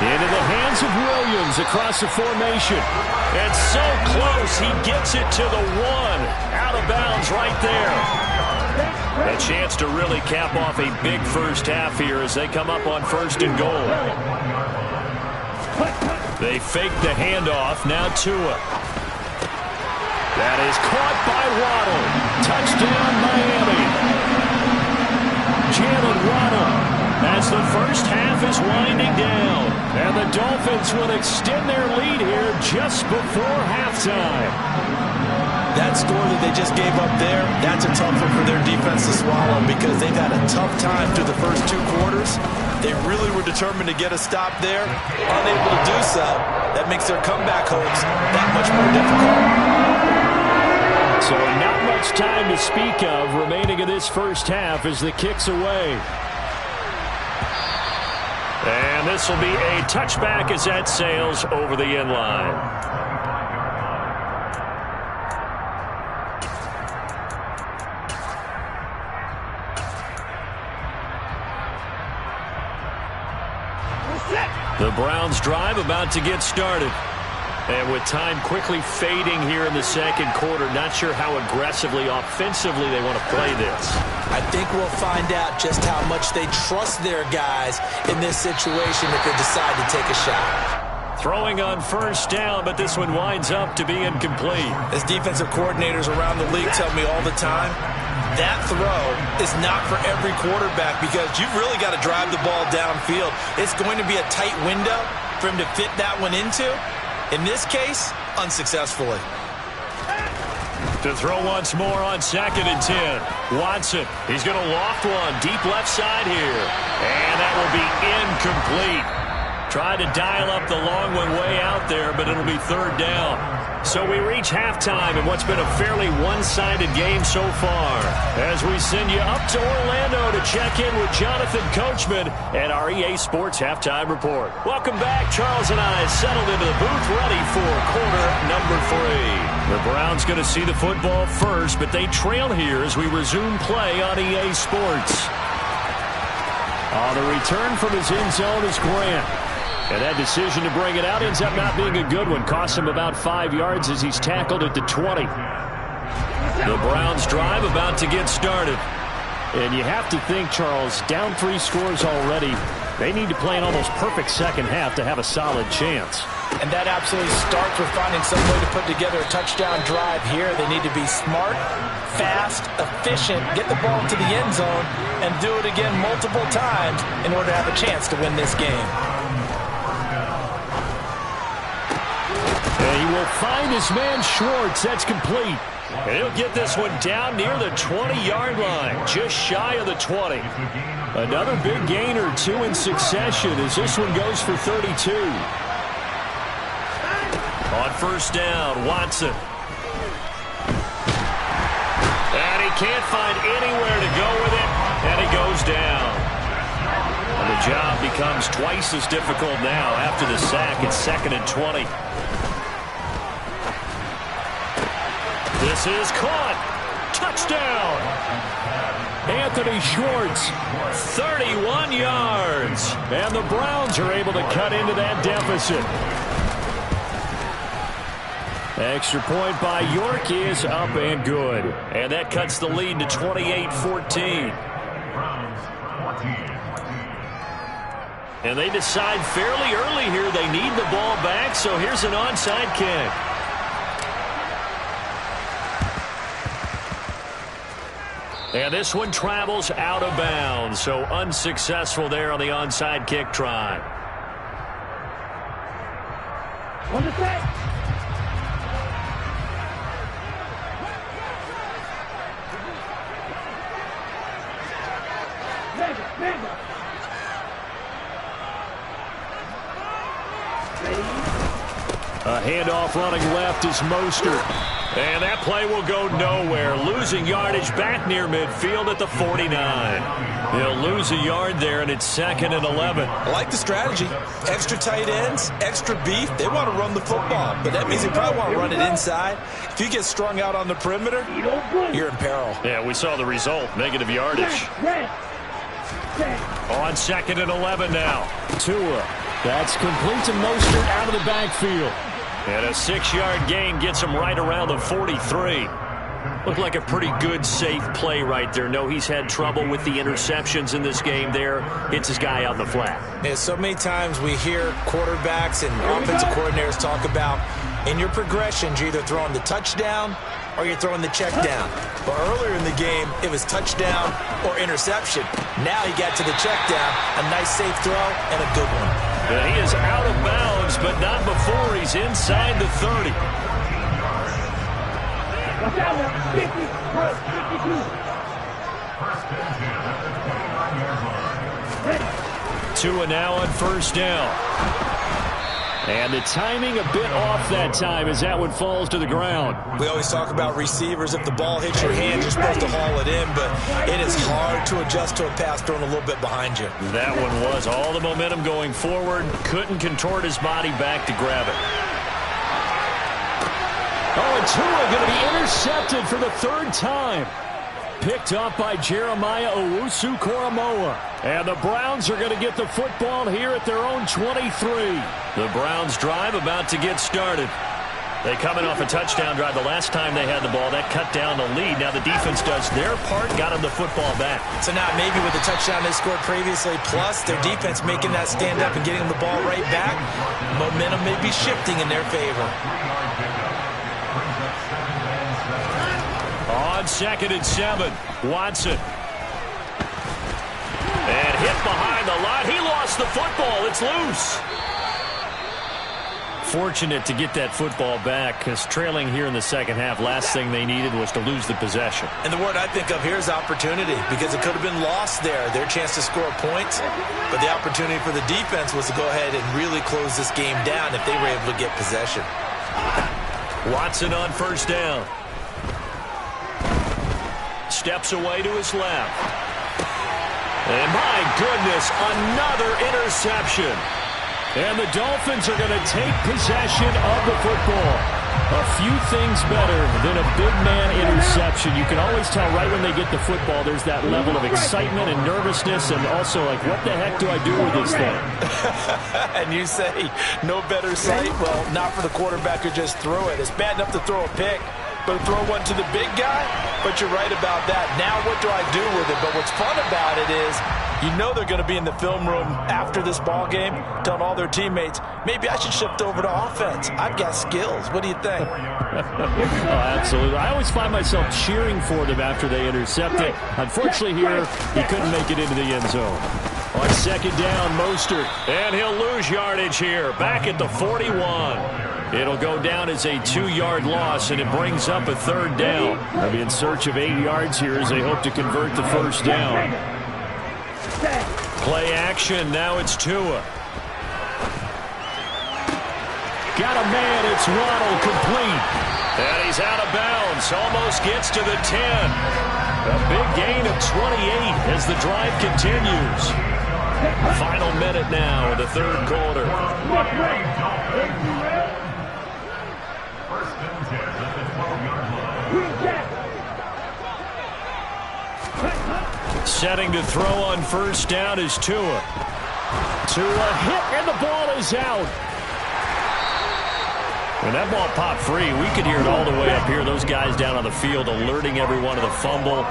Into the hands of Williams across the formation. And so close, he gets it to the 1. Out of bounds right there. A chance to really cap off a big first half here as they come up on 1st and goal. They fake the handoff. Now Tua. That is caught by Waddle. Touchdown, Miami. Jalen Waddle. As the first half is winding down. And the Dolphins will extend their lead here just before halftime. That score that they just gave up there, that's a tough one for their defense to swallow because they've had a tough time through the first 2 quarters. They really were determined to get a stop there. Unable to do so, that makes their comeback hopes that much more difficult. So not much time to speak of remaining in this first half as the kick's away. And this will be a touchback as that sails over the end line. The Browns drive about to get started. And with time quickly fading here in the 2nd quarter, not sure how aggressively, offensively they want to play this. I think we'll find out just how much they trust their guys in this situation if they decide to take a shot. Throwing on first down, but this one winds up to be incomplete. As defensive coordinators around the league tell me all the time, that throw is not for every quarterback because you've really got to drive the ball downfield. It's going to be a tight window for him to fit that one into. In this case, unsuccessfully. To throw once more on 2nd and 10. Watson, he's going to loft one deep left side here. And that will be incomplete. Tried to dial up the long one way out there, but it'll be 3rd down. So we reach halftime in what's been a fairly one-sided game so far. As we send you up to Orlando to check in with Jonathan Coachman and our EA Sports Halftime Report. Welcome back. Charles and I settled into the booth ready for quarter number 3. The Browns going to see the football first, but they trail here as we resume play on EA Sports. On the return from his end zone is Grant. And that decision to bring it out ends up not being a good one. Costs him about 5 yards as he's tackled at the 20. The Browns drive about to get started. And you have to think, Charles, down 3 scores already. They need to play an almost perfect second half to have a solid chance. And that absolutely starts with finding some way to put together a touchdown drive here. They need to be smart, fast, efficient, get the ball into the end zone, and do it again multiple times in order to have a chance to win this game. And he will find his man Schwartz. That's complete. And he'll get this one down near the 20-yard line, just shy of the 20. Another big gain or two in succession as this one goes for 32. On first down, Watson. And he can't find anywhere to go with it, and he goes down. And the job becomes twice as difficult now after the sack. It's 2nd and 20. This is caught. Touchdown. Anthony Schwartz, 31 yards. And the Browns are able to cut into that deficit. Extra point by York is up and good. And that cuts the lead to 28-14. And they decide fairly early here they need the ball back, so here's an onside kick. And this one travels out of bounds, so unsuccessful there on the onside kick try. On the set. Mega. A handoff running left is Mostert. And that play will go nowhere. Losing yardage back near midfield at the 49. He'll lose a yard there, and it's 2nd and 11. I like the strategy. Extra tight ends, extra beef. They want to run the football, but that means they probably want to run it inside. If you get strung out on the perimeter, you're in peril. Yeah, we saw the result. Negative yardage. On 2nd and 11 now. Tua. That's complete to Mostert out of the backfield. And a 6-yard gain gets him right around the 43. Looked like a pretty good, safe play right there. No, he's had trouble with the interceptions in this game there. Hits his guy out in the flat. Yeah, so many times we hear quarterbacks and offensive coordinators talk about in your progressions, you're either throwing the touchdown or you're throwing the check down. But earlier in the game, it was touchdown or interception. Now he got to the check down, a nice safe throw, and a good one. And he is out of bounds, but not before he's inside the 30. Watch out, 50, 52. Tua now on first down. And the timing a bit off that time as that one falls to the ground. We always talk about receivers. If the ball hits your hand, you're supposed to haul it in, but it is hard to adjust to a pass thrown a little bit behind you. That one was all the momentum going forward. Couldn't contort his body back to grab it. Oh, and Tua going to be intercepted for the 3rd time. Picked up by Jeremiah Owusu-Koramoah. And the Browns are going to get the football here at their own 23. The Browns drive about to get started. They coming off a touchdown drive the last time they had the ball. That cut down the lead. Now the defense does their part, got them the football back. So now maybe with the touchdown they scored previously, plus their defense making that stand up and getting the ball right back, momentum may be shifting in their favor. On 2nd and 7, Watson. And hit behind the line. He lost the football. It's loose. Fortunate to get that football back because trailing here in the second half, last thing they needed was to lose the possession. And the word I think of here is opportunity because it could have been lost there, their chance to score points. But the opportunity for the defense was to go ahead and really close this game down if they were able to get possession. Watson on first down. Steps away to his left. And my goodness, another interception. And the Dolphins are going to take possession of the football. A few things better than a big man interception. You can always tell right when they get the football, there's that level of excitement and nervousness and also like, what the heck do I do with this thing? And you say, no better sight? Well, not for the quarterback who just threw it. It's bad enough to throw a pick, but throw one to the big guy? But you're right about that. Now what do I do with it? But what's fun about it is You know they're going to be in the film room after this ball game telling all their teammates, maybe I should shift over to offense. I've got skills. What do you think? Oh, absolutely. I always find myself cheering for them after they intercept it. Unfortunately here, he couldn't make it into the end zone. On second down, Mostert. And he'll lose yardage here. Back at the 41. It'll go down as a 2-yard loss, and it brings up a third down. They'll be in search of 8 yards here as they hope to convert the first down. Play action. Now it's Tua. Got a man. It's Waddle, complete. And he's out of bounds. Almost gets to the 10. A big gain of 28 as the drive continues. Final minute now of the third quarter. Setting to throw on first down is Tua. Tua hit, and the ball is out. When that ball popped free, we could hear it all the way up here. Those guys down on the field alerting everyone of the fumble.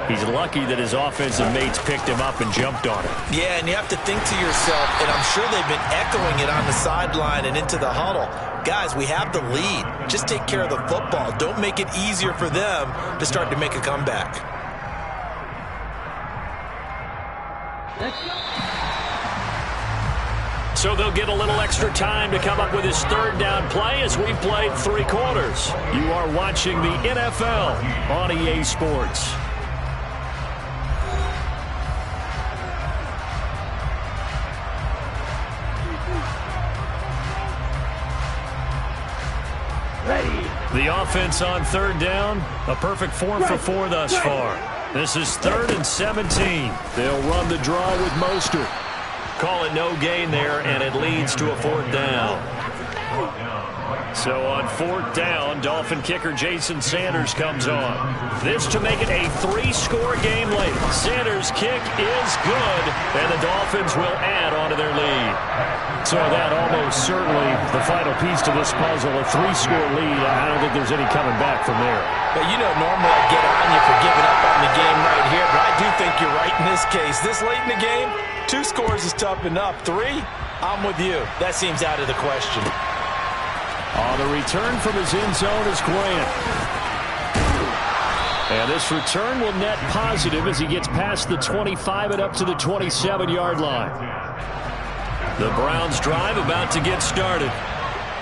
He's lucky that his offensive mates picked him up and jumped on it. Yeah, and you have to think to yourself, and I'm sure they've been echoing it on the sideline and into the huddle. Guys, we have the lead. Just take care of the football. Don't make it easier for them to start to make a comeback. So they'll get a little extra time to come up with his third down play as we've played 3 quarters. You are watching the NFL on EA Sports. The offense on third down, a perfect 4 for 4 thus far. This is 3rd and 17. They'll run the draw with Mostert. Call it no gain there, and it leads to a 4th down. So on 4th down, Dolphin kicker Jason Sanders comes on. This to make it a 3-score game late. Sanders' kick is good, and the Dolphins will add on to their lead. So that almost certainly the final piece to this puzzle, a 3-score lead. I don't think there's any coming back from there. But you know, normally I get on you for giving up on the game right here, but I do think you're right in this case. This late in the game, 2 scores is tough enough. 3, I'm with you. That seems out of the question. On the return from his end zone is Grant. And this return will net positive as he gets past the 25 and up to the 27-yard line. The Browns drive about to get started.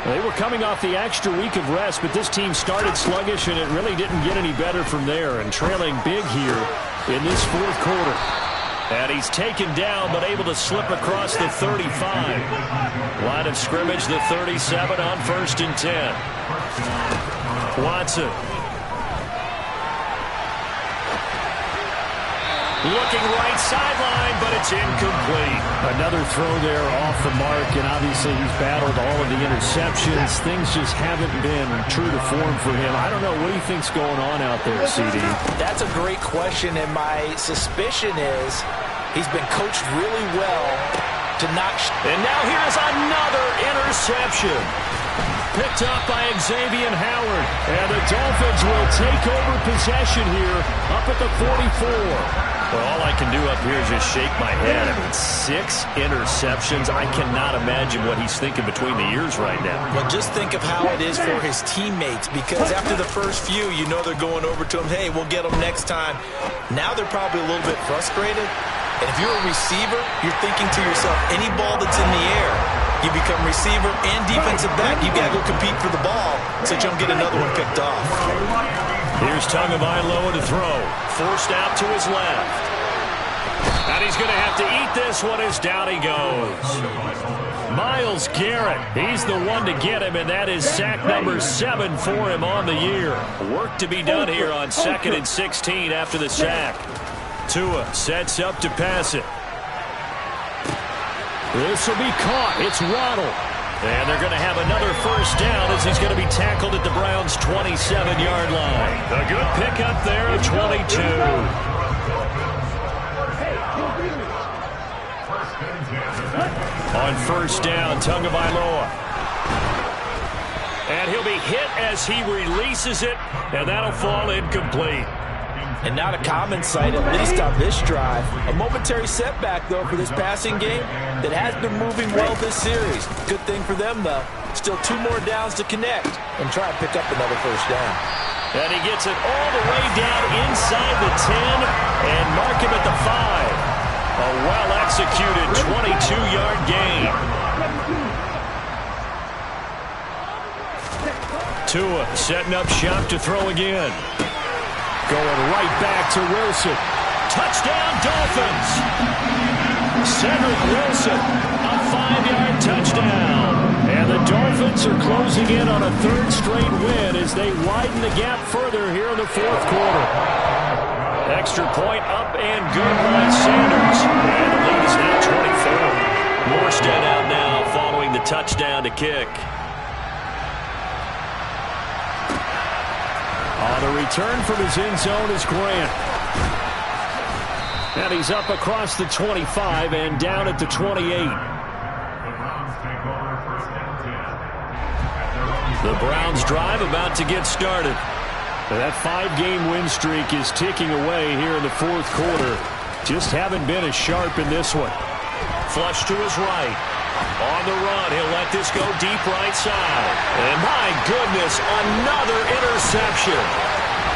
They were coming off the extra week of rest, but this team started sluggish, and it really didn't get any better from there, and trailing big here in this 4th quarter. And he's taken down, but able to slip across the 35. Line of scrimmage, the 37 on 1st and 10. Watson. Looking right sideline, but it's incomplete. Another throw there off the mark, and obviously he's battled all of the interceptions. Things just haven't been true to form for him. I don't know. What do you think's going on out there, CD? That's a great question, and my suspicion is he's been coached really well to not... And now here's another interception. Picked up by Xavier Howard. And the Dolphins will take over possession here up at the 44. Well, all I can do up here is just shake my head. I mean, 6 interceptions. I cannot imagine what he's thinking between the ears right now. Well, just think of how it is for his teammates, because after the first few, you know they're going over to him, hey, we'll get them next time. Now they're probably a little bit frustrated. And if you're a receiver, you're thinking to yourself, any ball that's in the air, you become receiver and defensive back. You got to go compete for the ball so you don't get another one picked off. Here's Tagovailoa to throw. Forced out to his left. And he's going to have to eat this one as down he goes. Myles Garrett, he's the one to get him, and that is sack number 7 for him on the year. Work to be done here on 2nd and 16 after the sack. Tua sets up to pass it. This will be caught. It's Waddle. And they're going to have another first down as he's going to be tackled at the Browns' 27-yard line. A good pickup there at 22. On first down, Tagovailoa. And he'll be hit as he releases it, and that'll fall incomplete. And not a common sight, at least on this drive. A momentary setback, though, for this passing game that has been moving well this series. Good thing for them, though. Still 2 more downs to connect and try to pick up another first down. And he gets it all the way down inside the 10 and mark him at the 5. A well-executed 22-yard gain. Tua setting up shop to throw again. Going right back to Wilson. Touchdown, Dolphins! Cedric Wilson, a 5-yard touchdown. And the Dolphins are closing in on a 3rd straight win as they widen the gap further here in the 4th quarter. Extra point up and good by Sanders. And the lead is now 24. Morstead out now following the touchdown to kick. On the return from his end zone is Grant. And he's up across the 25 and down at the 28. The Browns drive about to get started. That 5-game win streak is ticking away here in the 4th quarter. Just haven't been as sharp in this one. Flush to his right. On the run, he'll let this go deep right side. And my goodness, another interception.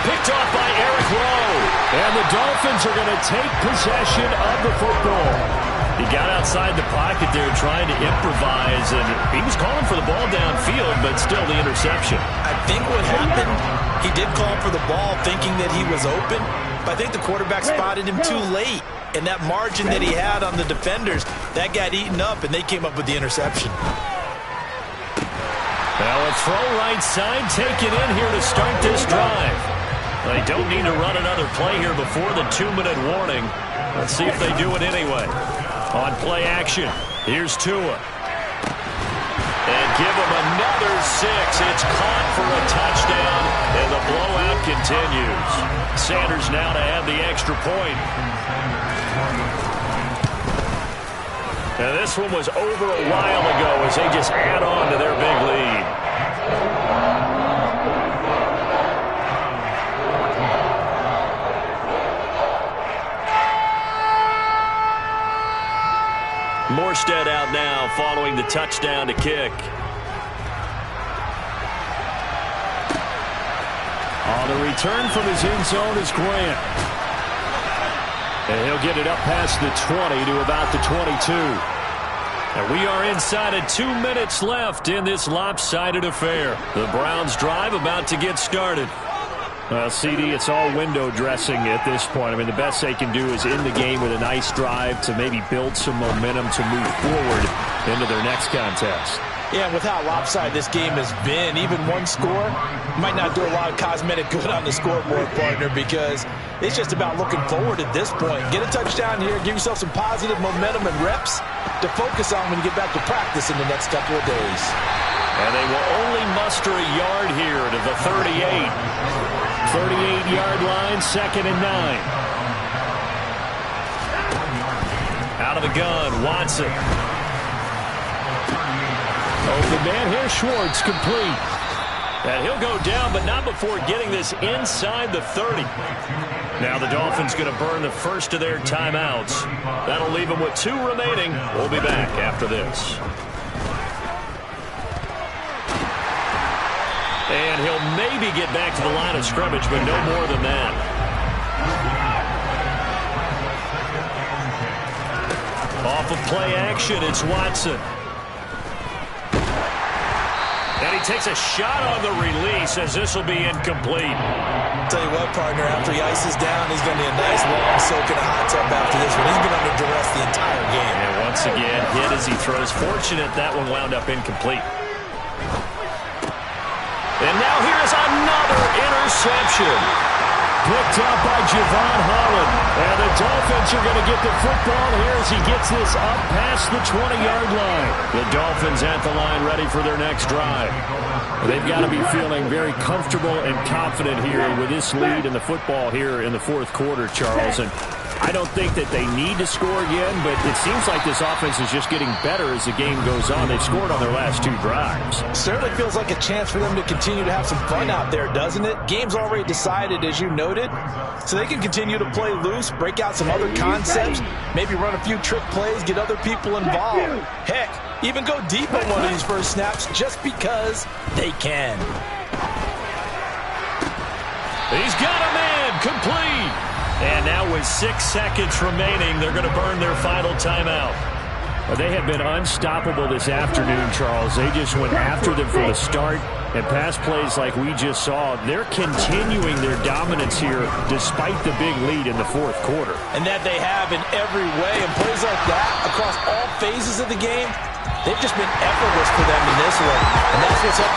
Picked off by Eric Rowe. And the Dolphins are going to take possession of the football. He got outside the pocket there trying to improvise, and he was calling for the ball downfield, but still the interception. I think what happened, he did call for the ball thinking that he was open, but I think the quarterback spotted him too late. And that margin that he had on the defenders, that got eaten up, and they came up with the interception. Well, a throw right side taken in here to start this drive. They don't need to run another play here before the 2-minute warning. Let's see if they do it anyway. On play action, here's Tua. And give him another 6. It's caught for a touchdown, and the blowout continues. Sanders now to add the extra point. Now this one was over a while ago as they just add on to their big lead. Morstead out now following the touchdown to kick. On the return from his end zone is Grant. And he'll get it up past the 20 to about the 22. And we are inside of 2 minutes left in this lopsided affair. The Browns drive about to get started. Well, CD, it's all window dressing at this point. I mean, the best they can do is end the game with a nice drive to maybe build some momentum to move forward into their next contest. Yeah, with how lopsided this game has been, even one score might not do a lot of cosmetic good on the scoreboard, partner, because it's just about looking forward at this point. Get a touchdown here, give yourself some positive momentum and reps to focus on when you get back to practice in the next couple of days. And they will only muster a yard here to the 38. 38-yard line, 2nd and 9. Out of the gun, Watson. Open man here, Schwartz, complete. And he'll go down, but not before getting this inside the 30. Now the Dolphins going to burn the first of their timeouts. That'll leave them with 2 remaining. We'll be back after this. And he'll maybe get back to the line of scrimmage, but no more than that. Off of play action, it's Watson. And he takes a shot on the release as this will be incomplete. Tell you what, partner, after he ices down, he's going to be a nice long soak in a hot tub after this one. He's been under duress the entire game. And once again, hit as he throws. Fortunate that one wound up incomplete. And now here's another interception. Picked up by Javon Holland. And the Dolphins are going to get the football here as he gets this up past the 20-yard line. The Dolphins at the line ready for their next drive. They've got to be feeling very comfortable and confident here with this lead in the football here in the 4th quarter, Charles. And I don't think that they need to score again, but it seems like this offense is just getting better as the game goes on. They've scored on their last 2 drives. Certainly feels like a chance for them to continue to have some fun out there, doesn't it? Game's already decided, as you noted, so they can continue to play loose, break out some other concepts, maybe run a few trick plays, get other people involved. Heck, even go deep on one of these first snaps just because they can. He's got a man, complete. And now with 6 seconds remaining, they're going to burn their final timeout. Well, they have been unstoppable this afternoon, Charles. They just went after them from the start, and pass plays like we just saw, they're continuing their dominance here despite the big lead in the 4th quarter. And that they have in every way, and plays like that across all phases of the game, they've just been effortless for them in this one. And that's what's up there.